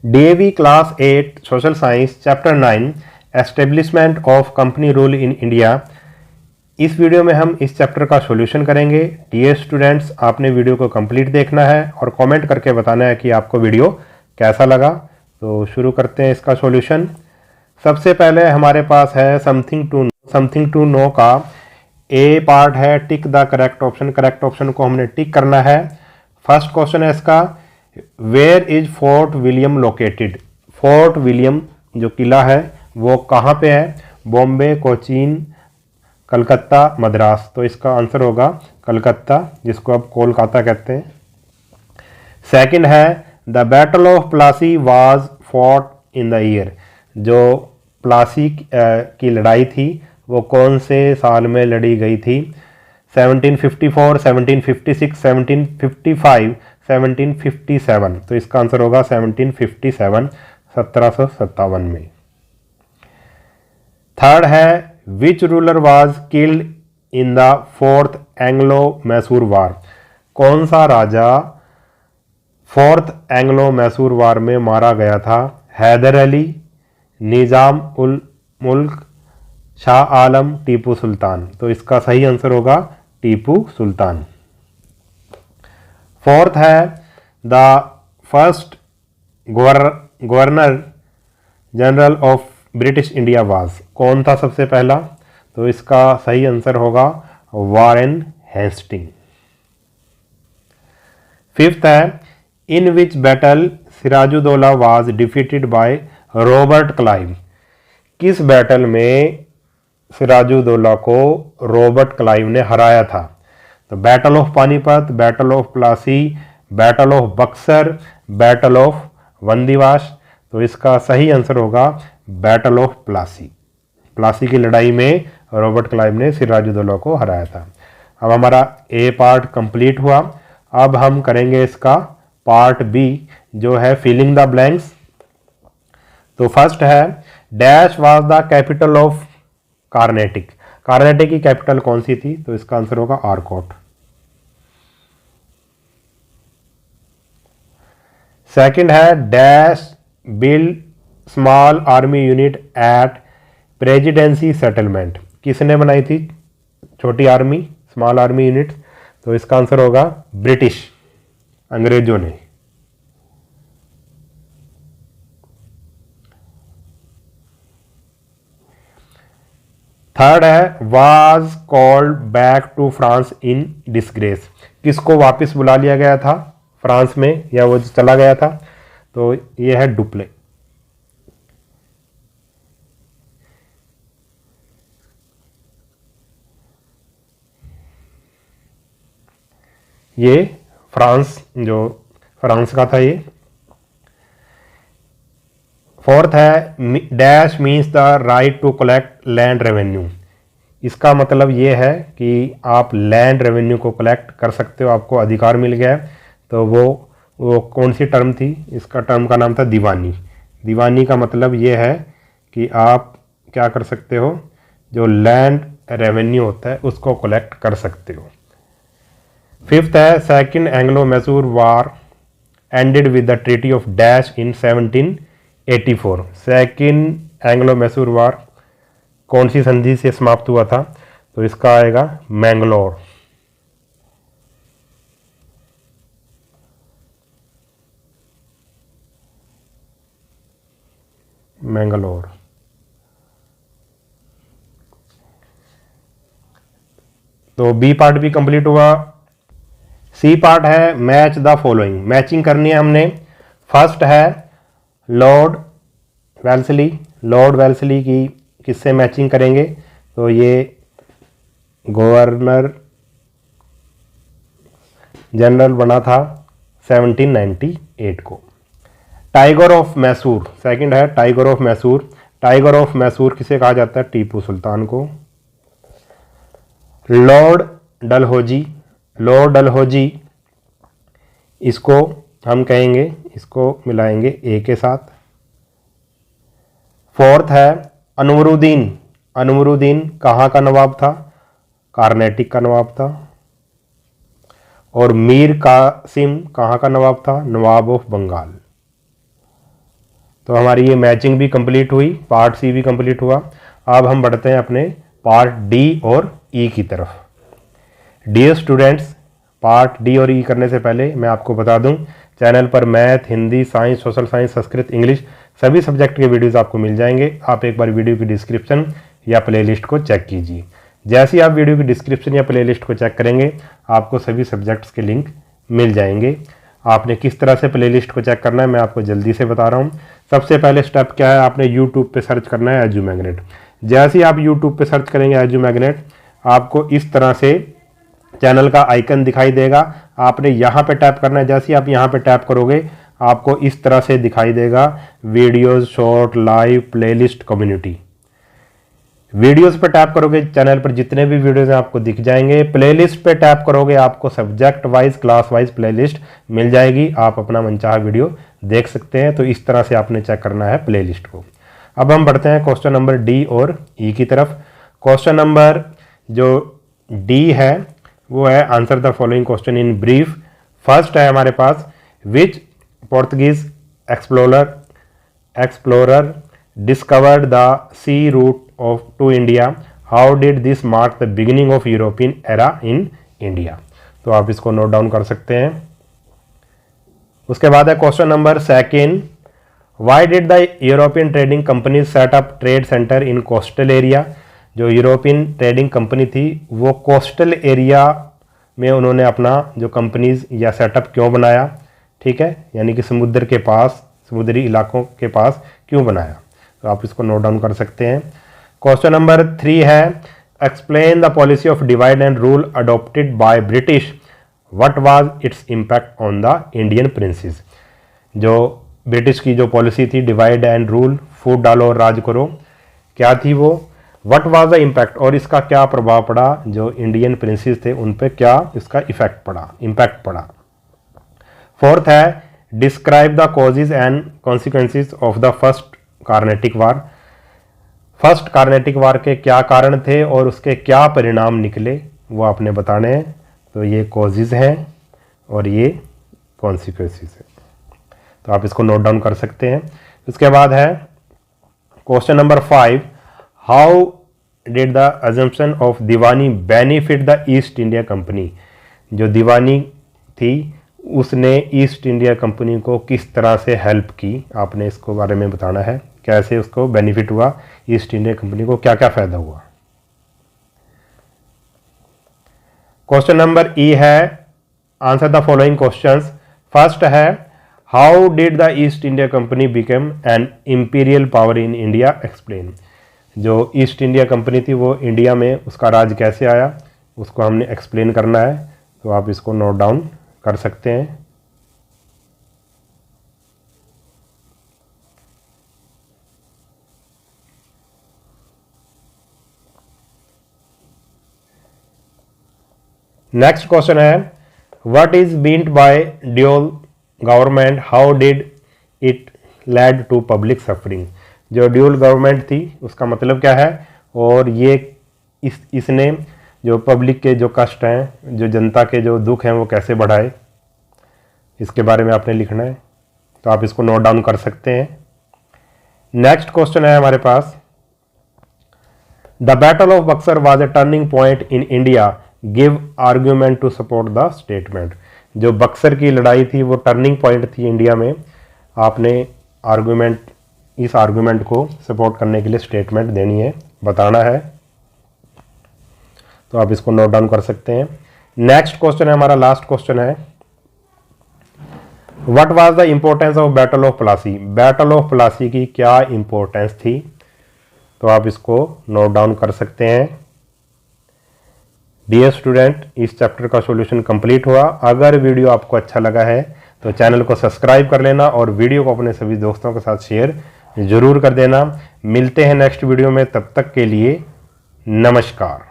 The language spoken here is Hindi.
DAV Class 8 Social Science Chapter 9 Establishment of Company Rule in India। इस वीडियो में हम इस चैप्टर का सॉल्यूशन करेंगे। डियर स्टूडेंट्स, आपने वीडियो को कंप्लीट देखना है और कमेंट करके बताना है कि आपको वीडियो कैसा लगा। तो शुरू करते हैं इसका सॉल्यूशन। सबसे पहले हमारे पास है समथिंग टू नो का ए पार्ट है tick the correct option. Correct option को हमने टिक करना है। फर्स्ट क्वेश्चन है इसका, where is Fort William located. Fort William जो किला है वो कहाँ पे है? बॉम्बे, कोचीन, कलकत्ता, मद्रास। तो इसका आंसर होगा कलकत्ता, जिसको अब कोलकाता कहते हैं। सेकंड है the battle of Plassey was fought in the year. जो प्लासी की लड़ाई थी वो कौन से साल में लड़ी गई थी? 1754, 1756, 1755, 1757। तो इसका आंसर होगा 1757, 1757 में। थर्ड है which ruler was killed in the fourth Anglo Mysore war. कौन सा राजा फोर्थ एंग्लो मैसूर वार में मारा गया था? हैदर अली, निजाम उल मुल्क, शाह आलम, टीपू सुल्तान। तो इसका सही आंसर होगा टीपू सुल्तान। फोर्थ है the first governor general of British India was. कौन था सबसे पहला? तो इसका सही आंसर होगा वॉरेन हेस्टिंग। फिफ्थ है in which battle Sirajuddaula was defeated by Robert Clive. किस बैटल में सिराजुद्दौला को रॉबर्ट क्लाइव ने हराया था? तो battle of Panipat, battle of Plassey, battle of Buxar, battle of Wandiwash. तो इसका सही आंसर होगा बैटल ऑफ प्लासी। प्लासी की लड़ाई में रॉबर्ट क्लाइव ने सिराजुद्दौला को हराया था। अब हमारा ए पार्ट कंप्लीट हुआ। अब हम करेंगे इसका पार्ट बी, जो है फिलिंग द ब्लैंक्स। तो फर्स्ट है dash was the capital of Carnatic. Carnatic की कैपिटल कौन सी थी? तो इसका आंसर होगा आर्कोट। सेकंड है dash build small army unit at presidency settlement. किसने बनाई थी छोटी आर्मी, स्मॉल आर्मी यूनिट? तो इसका आंसर होगा ब्रिटिश, अंग्रेजों ने। थर्ड है was called back to France in disgrace. किसको वापस बुला लिया गया था फ्रांस में, या वो चला गया था? तो ये है डुप्ले। ये फ्रांस, जो फ्रांस का था ये। फोर्थ है dash means the right to collect land revenue. इसका मतलब ये है कि आप लैंड रेवेन्यू को कलेक्ट कर सकते हो, आपको अधिकार मिल गया है। तो वो कौन सी टर्म थी? इसका टर्म का नाम था दीवानी। दीवानी का मतलब ये है कि आप क्या कर सकते हो, जो लैंड रेवेन्यू होता है उसको कलेक्ट कर सकते हो। फिफ्थ है second Anglo Mysore war ended with the treaty of dash in 1784। Second Anglo Mysore war कौन सी संधि से समाप्त हुआ था? तो इसका आएगा मैंगलोर। मैंगलोर। तो बी पार्ट भी कंप्लीट हुआ। सी पार्ट है मैच द फॉलोइंग। मैचिंग करनी है हमने। फर्स्ट है लॉर्ड वेल्सली। लॉर्ड वेल्सली की किससे मैचिंग करेंगे? तो ये गवर्नर जनरल बना था 1798 को। टाइगर ऑफ मैसूर, सेकंड है tiger of Mysore. Tiger of Mysore किसे कहा जाता है? टीपू सुल्तान को। लॉर्ड डलहौजी, लॉर्ड डलहौजी, इसको हम कहेंगे, इसको मिलाएंगे ए के साथ। फोर्थ है अनवरुद्दीन। अनवरुद्दीन कहाँ का नवाब था? कार्नेटिक का नवाब था। और मीर कासिम कहाँ का नवाब था? नवाब ऑफ बंगाल। तो हमारी ये मैचिंग भी कंप्लीट हुई, पार्ट सी भी कंप्लीट हुआ। अब हम बढ़ते हैं अपने पार्ट डी और ई की तरफ। डियर स्टूडेंट्स, पार्ट डी और ई करने से पहले मैं आपको बता दूं, चैनल पर math, Hindi, science, social science, Sanskrit, English सभी सब्जेक्ट के वीडियोस आपको मिल जाएंगे। आप एक बार वीडियो की डिस्क्रिप्शन या प्लेलिस्ट को चेक कीजिए। जैसे ही आप वीडियो की डिस्क्रिप्शन या प्लेलिस्ट को चेक करेंगे, आपको सभी सब्जेक्ट्स के लिंक मिल जाएंगे। आपने किस तरह से प्लेलिस्ट को चेक करना है मैं आपको जल्दी से बता रहा हूँ। सबसे पहले स्टेप क्या है, आपने यूट्यूब पे सर्च करना है एजू मैग्नेट। जैसे ही आप यूट्यूब पे सर्च करेंगे एजू मैग्नेट, आपको इस तरह से चैनल का आइकन दिखाई देगा। आपने यहाँ पे टैप करना है। जैसे ही आप यहाँ पे टैप करोगे, आपको इस तरह से दिखाई देगा videos, short, live, playlist, community. Videos पे टैप करोगे, चैनल पर जितने भी वीडियोस हैं आपको दिख जाएंगे। प्लेलिस्ट पे टैप करोगे, आपको subject wise, class wise playlist मिल जाएगी। आप अपना मनचाहा वीडियो देख सकते हैं। तो इस तरह से आपने चेक करना है प्लेलिस्ट को। अब हम बढ़ते हैं क्वेश्चन नंबर डी और ई की तरफ। क्वेश्चन नंबर जो डी है वो है answer the following question in brief. First है हमारे पास, which Portuguese explorer discovered the sea route of to India, how did this mark the beginning of European era in India. तो आप इसको नोट डाउन कर सकते हैं। उसके बाद है question number second, why did the European trading company set up trade centre in coastal area. जो यूरोपियन ट्रेडिंग कंपनी थी वो कोस्टल एरिया में उन्होंने अपना जो कंपनीज या सेटअप क्यों बनाया, ठीक है, यानी कि समुद्र के पास, समुद्री इलाकों के पास क्यों बनाया। तो आप इसको नोट डाउन कर सकते हैं। क्वेश्चन नंबर 3 है, explain the policy of divide and rule adopted by British, what was its impact on the Indian princess. जो ब्रिटिश की जो पॉलिसी थी डिवाइड एंड रूल, फूट डालो और राज करो, क्या थी वो, व्हाट वाज द इम्पैक्ट, और इसका क्या प्रभाव पड़ा, जो इंडियन प्रिंसेस थे उन पे क्या इसका इफेक्ट पड़ा, इम्पैक्ट पड़ा। फोर्थ है, describe the causes and consequences of the first Carnatic war. First Carnatic war के क्या कारण थे और उसके क्या परिणाम निकले, वो आपने बताने हैं। तो ये कॉजेज हैं और ये कॉन्सिक्वेंसेज हैं। तो आप इसको नोट डाउन कर सकते हैं। उसके बाद है question number 5, how did the assumption of Deewani benefit the East India company. जो दीवानी थी उसने ईस्ट इंडिया कंपनी को किस तरह से हेल्प की, आपने इसको बारे में बताना है, कैसे उसको बेनिफिट हुआ, ईस्ट इंडिया कंपनी को क्या क्या फायदा हुआ। क्वेश्चन नंबर ई है, answer the following questions. First है, how did the East India Company become an imperial power in India, explain. जो ईस्ट इंडिया कंपनी थी वो इंडिया में उसका राज कैसे आया, उसको हमने एक्सप्लेन करना है। तो आप इसको नोट डाउन कर सकते हैं। नेक्स्ट क्वेश्चन है, what is meant by dual government, how did it lead to public suffering. जो ड्यूल गवर्नमेंट थी उसका मतलब क्या है, और ये इसने जो पब्लिक के जो कष्ट हैं, जो जनता के जो दुख हैं वो कैसे बढ़ाए, इसके बारे में आपने लिखना है। तो आप इसको नोट डाउन कर सकते हैं। नेक्स्ट क्वेश्चन है हमारे पास, the battle of Buxar was a turning point in India, give argument to support the statement. जो बक्सर की लड़ाई थी वो टर्निंग पॉइंट थी इंडिया में, आपने आर्ग्यूमेंट, इस आर्ग्यूमेंट को सपोर्ट करने के लिए स्टेटमेंट देनी है, बताना है। तो आप इसको नोट डाउन कर सकते हैं। नेक्स्ट क्वेश्चन है हमारा, लास्ट क्वेश्चन है, what was the importance of battle of Plassey. Battle of Plassey की क्या इंपॉर्टेंस थी, तो आप इसको नोट डाउन कर सकते हैं। डियर स्टूडेंट, इस चैप्टर का सॉल्यूशन कंप्लीट हुआ। अगर वीडियो आपको अच्छा लगा है तो चैनल को सब्सक्राइब कर लेना और वीडियो को अपने सभी दोस्तों के साथ शेयर जरूर कर देना। मिलते हैं नेक्स्ट वीडियो में, तब तक के लिए नमस्कार।